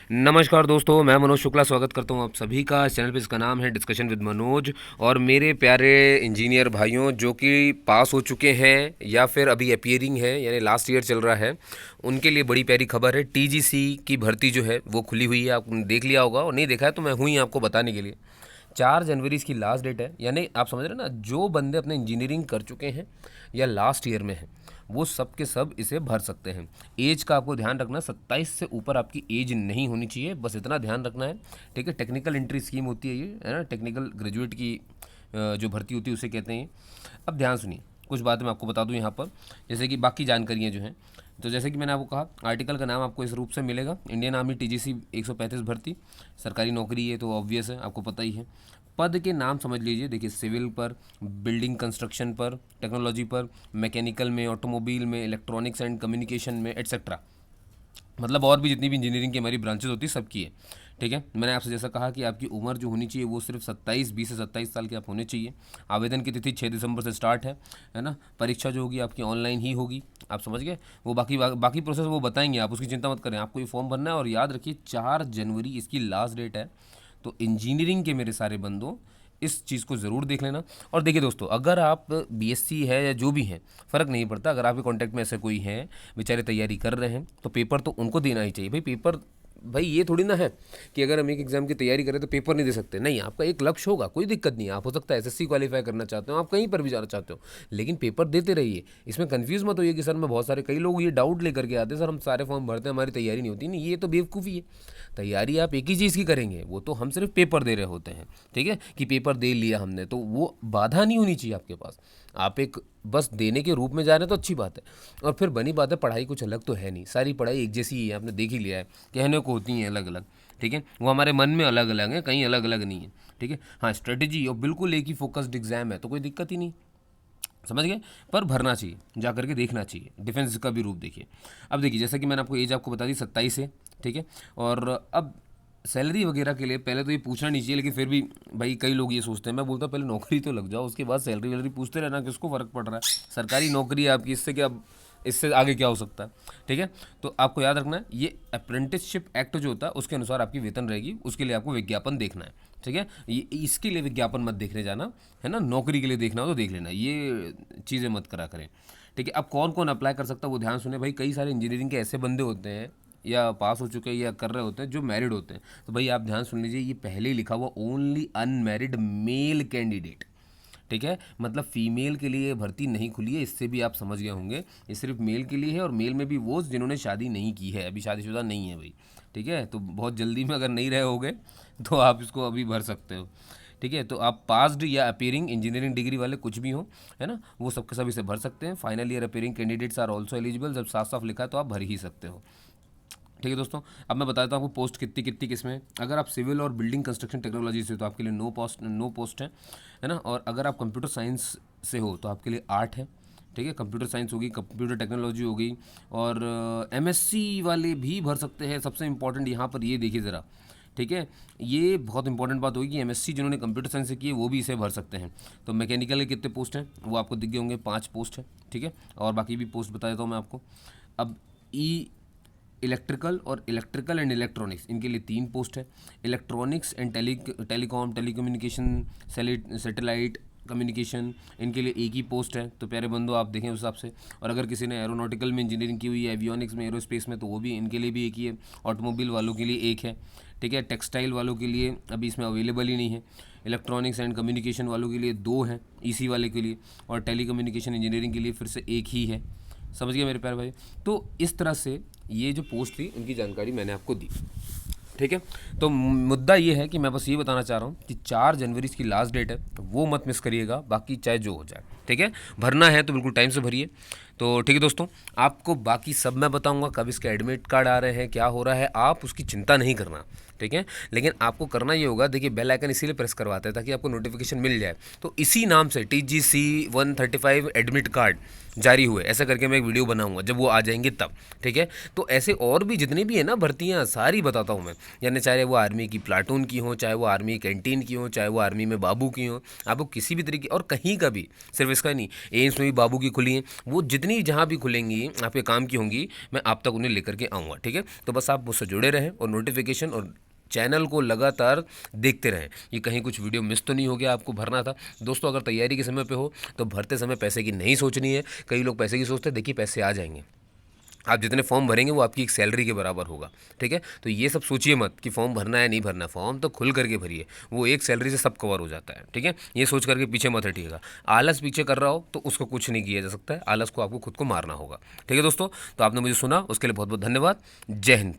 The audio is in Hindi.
नमस्कार दोस्तों, मैं मनोज शुक्ला स्वागत करता हूं आप सभी का इस चैनल पे। इसका नाम है डिस्कशन विद मनोज। और मेरे प्यारे इंजीनियर भाइयों जो कि पास हो चुके हैं या फिर अभी अपीयरिंग है, यानी लास्ट ईयर चल रहा है, उनके लिए बड़ी प्यारी खबर है। टीजीसी की भर्ती जो है वो खुली हुई है। आपने देख लिया होगा, और नहीं देखा है तो मैं हूँ ही आपको बताने के लिए। 4 जनवरी इसकी लास्ट डेट है, यानी आप समझ रहे हैं ना, जो बंदे अपने इंजीनियरिंग कर चुके हैं या लास्ट ईयर में हैं वो सब के सब इसे भर सकते हैं। एज का आपको ध्यान रखना, 27 से ऊपर आपकी एज नहीं होनी चाहिए, बस इतना ध्यान रखना है। ठीक है, टेक्निकल एंट्री स्कीम होती है ये, है ना, टेक्निकल ग्रेजुएट की जो भर्ती होती है उसे कहते हैं। अब ध्यान सुनिए, कुछ बातें मैं आपको बता दूं यहाँ पर, जैसे कि बाकी जानकारियाँ जो हैं। तो जैसे कि मैंने आपको कहा, आर्टिकल का नाम आपको इस रूप से मिलेगा, इंडियन आर्मी टीजीसी 135 भर्ती। सरकारी नौकरी है तो ऑब्वियस है, आपको पता ही है। पद के नाम समझ लीजिए, देखिए, सिविल पर, बिल्डिंग कंस्ट्रक्शन पर, टेक्नोलॉजी पर, मैकेनिकल में, ऑटोमोबाइल में, इलेक्ट्रॉनिक्स एंड कम्युनिकेशन में, एट्सेट्रा। मतलब और भी जितनी भी इंजीनियरिंग की हमारी ब्रांचेज होती है सबकी है। ठीक है, मैंने आपसे जैसा कहा कि आपकी उम्र जो होनी चाहिए वो सिर्फ 20 से 27 साल के आप होने चाहिए। आवेदन की तिथि 6 दिसंबर से स्टार्ट है ना। परीक्षा जो होगी आपकी ऑनलाइन ही होगी, आप समझ गए। वो बाकी प्रोसेस वो बताएंगे, आप उसकी चिंता मत करें। आपको ये फॉर्म भरना है, और याद रखिए 4 जनवरी इसकी लास्ट डेट है। तो इंजीनियरिंग के मेरे सारे बंदों, इस चीज़ को ज़रूर देख लेना। और देखिए दोस्तों, अगर आप बीएससी है या जो भी हैं, फ़र्क नहीं पड़ता। अगर आपके कांटेक्ट में ऐसे कोई हैं बेचारे तैयारी कर रहे हैं, तो पेपर तो उनको देना ही चाहिए भाई। पेपर, भाई ये थोड़ी ना है कि अगर हम एक एग्ज़ाम की तैयारी करें तो पेपर नहीं दे सकते। नहीं, आपका एक लक्ष्य होगा, कोई दिक्कत नहीं है। आप हो सकता है एसएससी क्वालिफाई करना चाहते हो, आप कहीं पर भी जाना चाहते हो, लेकिन पेपर देते रहिए। इसमें कंफ्यूज मत होइए कि सर, मैं बहुत सारे कई लोग ये डाउट लेकर के आते हैं, सर हम सारे फॉर्म भरते हैं हमारी तैयारी नहीं होती। नहीं, ये तो बेवकूफ़ी है। तैयारी आप एक ही चीज़ की करेंगे, वो तो हम सिर्फ पेपर दे रहे होते हैं। ठीक है, कि पेपर दे लिया हमने, तो वो बाधा नहीं होनी चाहिए आपके पास। आप एक बस देने के रूप में जा रहे हैं तो अच्छी बात है। और फिर बनी बात है, पढ़ाई कुछ अलग तो है नहीं, सारी पढ़ाई एक जैसी ही है, आपने देख ही लिया है। कहने को होती हैं अलग अलग, ठीक है, वो हमारे मन में अलग अलग हैं, कहीं अलग अलग नहीं है। ठीक है, हाँ, स्ट्रेटजी और बिल्कुल एक ही फोकस्ड एग्जाम है तो कोई दिक्कत ही नहीं, समझ गए। पर भरना चाहिए, जा करके देखना चाहिए। डिफेंस का भी रूप देखिए। अब देखिए, जैसा कि मैंने आपको एज आपको बता दी 27 है, ठीक है। और अब सैलरी वगैरह के लिए पहले तो ये पूछना नहीं चाहिए, लेकिन फिर भी भाई कई लोग ये सोचते हैं। मैं बोलता हूँ पहले नौकरी तो लग जाओ, उसके बाद सैलरी वैलरी पूछते रहना, किसको फ़र्क पड़ रहा है। सरकारी नौकरी है आपकी, इससे क्या, इससे आगे क्या हो सकता है। ठीक है, तो आपको याद रखना है, ये अप्रेंटिसशिप एक्ट जो होता है उसके अनुसार आपकी वेतन रहेगी। उसके लिए आपको विज्ञापन देखना है। ठीक है, ये इसके लिए विज्ञापन मत देखने जाना, है ना। नौकरी के लिए देखना हो तो देख लेना, ये चीज़ें मत करा करें। ठीक है, अब कौन कौन अप्लाई कर सकता है वो ध्यान सुने भाई। कई सारे इंजीनियरिंग के ऐसे बंदे होते हैं या पास हो चुके हैं या कर रहे होते हैं जो मैरिड होते हैं। तो भाई आप ध्यान सुन लीजिए, ये पहले ही लिखा हुआ ओनली अनमैरिड मेल कैंडिडेट। ठीक है, मतलब फीमेल के लिए भर्ती नहीं खुली है, इससे भी आप समझ गए होंगे। ये सिर्फ मेल के लिए है, और मेल में भी वो जिन्होंने शादी नहीं की है, अभी शादीशुदा नहीं है भाई। ठीक है, तो बहुत जल्दी में अगर नहीं रहे होगे तो आप इसको अभी भर सकते हो। ठीक है, तो आप पास्ड या अपीयरिंग इंजीनियरिंग डिग्री वाले कुछ भी हो, है ना, वो सबके सब इसे भर सकते हैं। Final year appearing candidates are also eligible, जब साफ साफ लिखा है तो आप भर ही सकते हो। ठीक है दोस्तों, अब मैं बताता हूँ आपको पोस्ट कितनी कितनी किसमें है। अगर आप सिविल और बिल्डिंग कंस्ट्रक्शन टेक्नोलॉजी से हो तो आपके लिए नो पोस्ट है ना। और अगर आप कंप्यूटर साइंस से हो तो आपके लिए 8 है। ठीक है, कंप्यूटर साइंस होगी, कंप्यूटर टेक्नोलॉजी होगी, और एमएससी वाले भी भर सकते हैं। सबसे इंपॉर्टेंट यहाँ पर ये देखिए ज़रा, ठीक है, ये बहुत इंपॉर्टेंट बात होगी कि एमएससी जिन्होंने कंप्यूटर साइंस से की है वो भी इसे भर सकते हैं। तो मैकेनिकल के कितने पोस्ट हैं वो आपको दिख गए होंगे, 5 पोस्ट है। ठीक है, और बाकी भी पोस्ट बता देता हूँ मैं आपको। अब ई इलेक्ट्रिकल और इलेक्ट्रिकल एंड इलेक्ट्रॉनिक्स, इनके लिए 3 पोस्ट है। Electronics and telecom telecommunication, satellite communication, इनके लिए एक ही पोस्ट है। तो प्यारे बंधु आप देखें उस हिसाब से। और अगर किसी ने एरोनॉटिकल में इंजीनियरिंग की हुई है, एवियोनिक्स में, एरोस्पेस में, तो वो भी, इनके लिए भी एक ही है। ऑटोमोबाइल वालों के लिए एक है। ठीक है, टेक्सटाइल वालों के लिए अभी इसमें अवेलेबल ही नहीं है। इलेक्ट्रॉनिक्स एंड कम्युनिकेशन वालों के लिए 2 हैं, ईसी वाले के लिए। और टेली कम्युनिकेशन इंजीनियरिंग के लिए फिर से एक ही है। समझ गए मेरे प्यारे भाई। तो इस तरह से ये जो पोस्ट थी उनकी जानकारी मैंने आपको दी। ठीक है, तो मुद्दा ये है कि मैं बस ये बताना चाह रहा हूँ कि 4 जनवरी इसकी लास्ट डेट है, तो वो मत मिस करिएगा, बाकी चाहे जो हो जाए। ठीक है, भरना है तो बिल्कुल टाइम से भरिए। तो ठीक है दोस्तों, आपको बाकी सब मैं बताऊंगा, कब इसके एडमिट कार्ड आ रहे हैं, क्या हो रहा है, आप उसकी चिंता नहीं करना। ठीक है, लेकिन आपको करना ये होगा, देखिए बेल आइकन इसीलिए प्रेस करवाते हैं ताकि आपको नोटिफिकेशन मिल जाए। तो इसी नाम से TGC 135 एडमिट कार्ड जारी हुए, ऐसा करके मैं एक वीडियो बनाऊंगा जब वो आ जाएंगे तब। ठीक है, तो ऐसे और भी जितनी भी है ना भर्तियाँ, सारी बताता हूँ मैं। यानी चाहे वो आर्मी की प्लाटून की हो, चाहे वो आर्मी कैंटीन की हो, चाहे वो आर्मी में बाबू की हो, आपको किसी भी तरीके और कहीं का भी सिर्फ का नहीं, एम्स में भी बाबू की खुली हैं, वो जितनी जहाँ भी खुलेंगी आपके काम की होंगी, मैं आप तक उन्हें लेकर के आऊँगा। ठीक है, तो बस आप मुझसे जुड़े रहें और नोटिफिकेशन और चैनल को लगातार देखते रहें। ये कहीं कुछ वीडियो मिस तो नहीं हो गया, आपको भरना था दोस्तों। अगर तैयारी के समय पे हो तो भरते समय पैसे की नहीं सोचनी है। कई लोग पैसे की सोचते हैं, देखिए पैसे आ जाएंगे, आप जितने फॉर्म भरेंगे वो आपकी एक सैलरी के बराबर होगा। ठीक है, तो ये सब सोचिए मत कि फॉर्म भरना है नहीं भरना, फॉर्म तो खुल करके भरिए, वो एक सैलरी से सब कवर हो जाता है। ठीक है, ये सोच करके पीछे मत हटिएगा। आलस पीछे कर रहा हो तो उसको कुछ नहीं किया जा सकता है, आलस को आपको खुद को मारना होगा। ठीक है दोस्तों, तो आपने मुझे सुना उसके लिए बहुत बहुत धन्यवाद। जय हिंद।